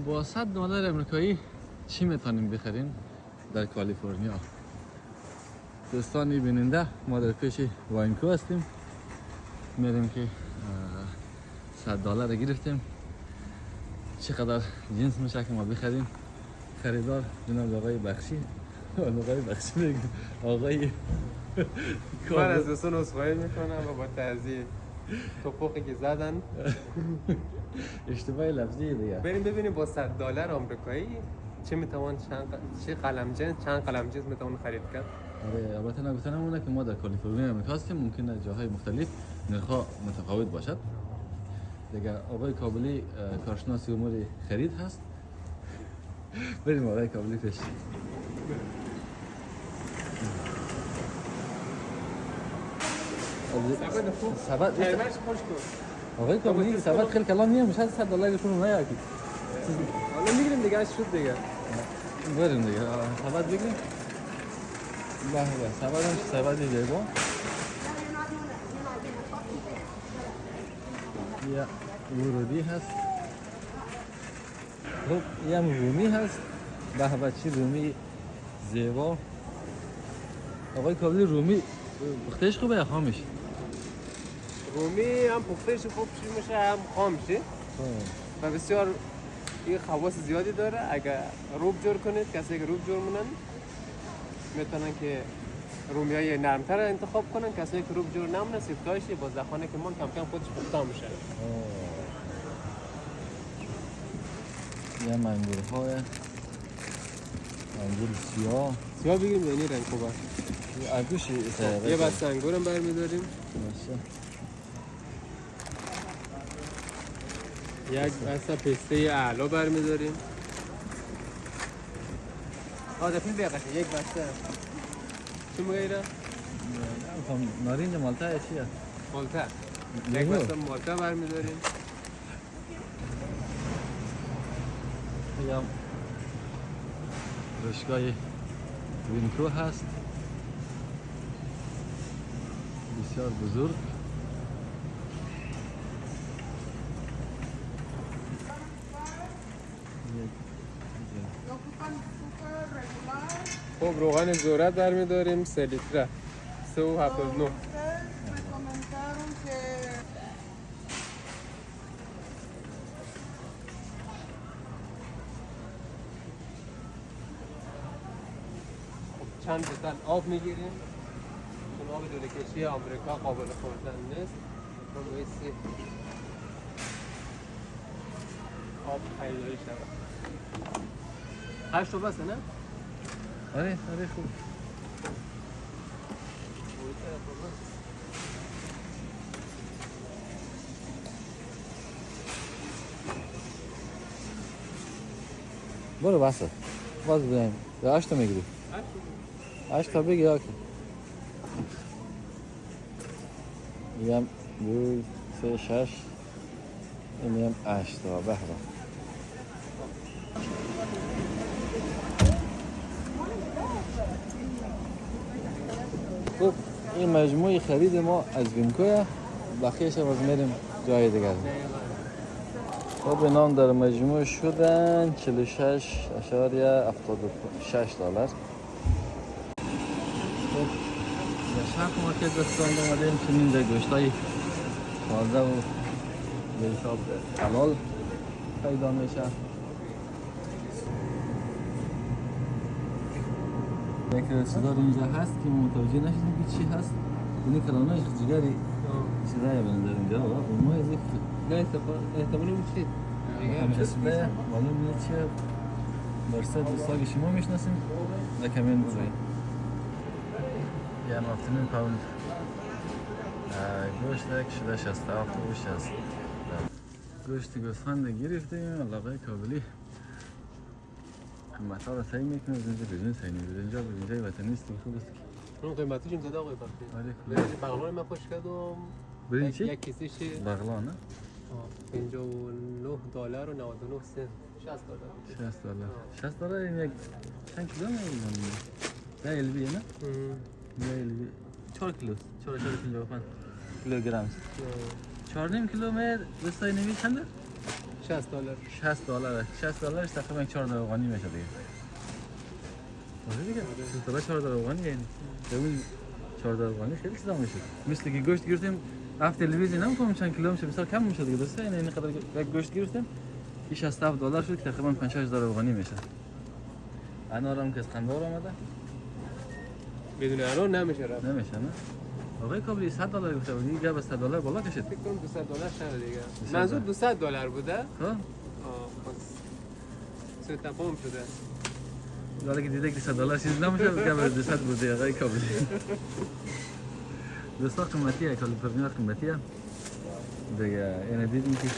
با $100 امریکایی چی میتونیم بخریم در کالیفرنیا؟ دوستانی بیننده، ما در پیش واینکو هستیم. میریم که $100 گرفتیم. چقدر جنس میشه که ما بخریم؟ خریدار جناب آقای بخشی. آقای بخشی بگیم آقای من از دوستان عذرخواهی میکنم و با تعزیه توپخی که زدن اشتباه لفظی دیگه. بریم ببینیم با $100 آمریکایی چه میتوان چه چند قلم جنس میتوان خرید کرد. آره، البته نگفتنم اونه که ما در کالیفرنیا امریکا هستیم، ممکنه جاهای مختلف نرخ‌ها متفاوت باشد. دیگه آقای کابلی کارشناس امور خرید هست. بریم آقای کابلی پیش. سبد آقای کابلی سبد خیلی کلان نیست، میشه $100 شون نه یکی. حالا میگیریم دیگه، از شد دیگه. بریم دیگه سبد بگیریم. به سبد زیبا. یا ورودی هست. خب یه رومی هست. به چی رومی زیبا. آقای کابلی رومی پختهش خوبه یا خامش؟ رومی هم پختهش خوب میشه هم خام میشه و بسیار این خواص زیادی داره. اگر روب جور کنید، کسی که روب جور مونن میتونن که رومیای نرمتر انتخاب کنن. کسی که روب جور نمونه سیفتایشی با زخانه که من کم کم خودش پخته میشه. یه انگورهای انگور سیاه بگیریم یعنی رنگ خوبه. انگورش یه بسته انگورم برمیداریم. یک بسته پسته اعلا برمیداریم. دفعه بیقشه یک بسته چی مگیره؟ نارنج مالتا چیه؟ مالتا. یک بسته مالتا برمیداریم. یا رشگاه وینکو هست، بسیار بزرگ. خب روغن ذرت برمیداریم 3 لیتره 3.79. چند بوتل آب میگیریم چون آب دولکشی آمریکا قابل خوردن نیست. چون بایستی آب خیلی شود. 8 تا بسه نه؟ آره خوب. برو بسه باز بیم. 8 تا میگیری؟ 8 تا بگی آکه. میگم 2 3 6 میگم 8 تا. به به. خب این مجموعه خرید ما از وینکوه. بقیه‌اش باز میریم جای دیگر. خب اینام در مجموع شدن $46.76. خب شهر مارکت رستوران آمدیم که اینجا گوشتای تازه و به حساب حلال پیدا میشه. یک رسیدار اینجا هست که متوجه نشدیم که چی هست. اینی کلانش جگری چیزایی بنظر اینجا و اونو از یک نه احتمالی میشه همه اسمه معلوم نیست چیه. برسه دوستای شما میشناسیم و کمین بزنید. یه مفتنین پاوند گوشت یک شده 67 و 60. گوشت گوسفند گرفتیم. آقای کابلی قیمت‌ها رو تعیین میکنه. از اینجا بدون تعیین میده. اینجا به اینجای وطنی است که خوب است. اون قیمتش این زده آقای بختی. آره خوب. بغلان من خوش کردم. برین چی؟ یک کیسهش بغلان نه؟ $59.99 $60 این یک چند کیلو میگم؟ 10 LB نه؟ 10 LB 4 کیلو 4.55 کیلوگرم. 4.5 کیلومتر رستای نوی چنده؟ $60. 60 دلاره. 60 دلارش تقریبا 4 دلار افغانی میشه دیگه. آره دیگه. 4 دلار افغانی یعنی. ببین 4 دلار افغانی خیلی چیزا میشه. مثل که گوشت گرفتیم رفت تلویزیون نمی‌کنم چند کیلو میشه بسیار کم میشه دیگه. درسته یعنی اینقدر یک گوشت گرفتیم 67 دلار شد که تقریبا 5 دلار افغانی میشه. انارم که از خندوار اومده بدون انار نمیشه رفت. نمیشه نه. آقای کابلی 100 دلار گفته بود دیگه به 100 دلار بالا کشید. فکر کنم $200 شده دیگه. منظور $200 بوده؟ ها پس سه تفاهم شده. ولی که دیده که 100 دلار چیز نمیشه که به 200 بوده آقای کابلی. دوستا قیمتیه کالیفرنیا قیمتیه دیگه. یعنی دیدیم که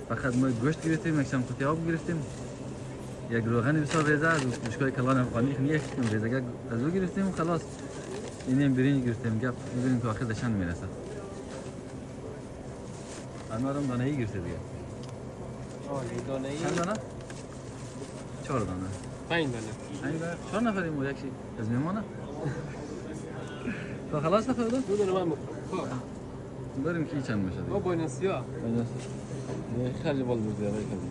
فقط ما گوشت گرفتیم یک قوطی آب گرفتیم یک روغن بسیار ریزه از مشکل کلان افغانی یک ریزه از او گرفتیم و خلاص اینیم برنج گرفتیم گپ می‌بینیم که آخر دشن میرسه. انارم دانه ای گرفته دیگه. این دانه ای چند دانه؟ 4 دانه. 5 دانه. 4 نفریم و یکی از میمانه. تو خلاص نخوردم؟ 2 دانه من میخورم. خب بریم که چند میشه دیگه. ما بونسیا خیلی بال بوده آقای کابلی.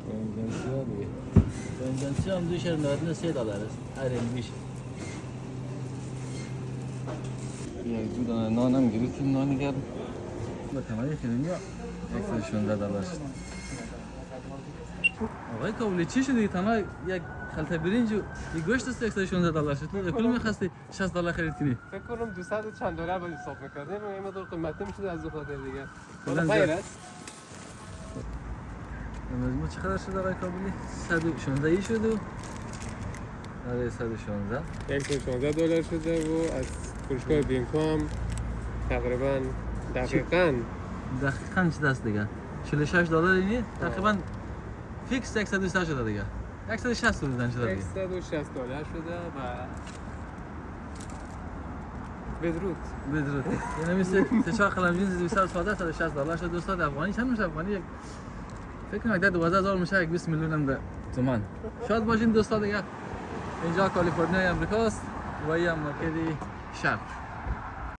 بنزنسیا دیگه. بنزنسیا هم 293 دلار است. هر این بیش. یک دو دانه نان هم گرفتیم نان گرم. با تمام خیلی 116 دلار شد. آقای کابلی چی شدی؟ تنها یک خلطه برنج و یک گوشت است 116 دلار شد. تو کل می‌خواستی 60 دلار خرید کنی. فکر کنم 200 و چند دلار باید حساب می‌کردیم و این مقدار قیمتی میشه از خاطر دیگه. بلند حالا خیر زد. است. امروز ما چقدر شد آقای کابلی؟ 116 ای شد و آره 116 $116 شده و از فروشگاه بینکو هم تقریبا دقیقاً چه دست دیگه 46 دلار اینه تقریبا فیکس 120 شده دیگه 160 بودن شده دیگه $160 شده و بدرود. یعنی مثل تشا قلم جنس 200 ساده 160 دلار شد. دوستان افغانی چند میشه افغانی یک فکر کنم 12000 میشه 20 میلیون هم به تومان. شاید باشین دوستان دیگه. اینجا کالیفرنیا امریکاست و این مرکز شرق.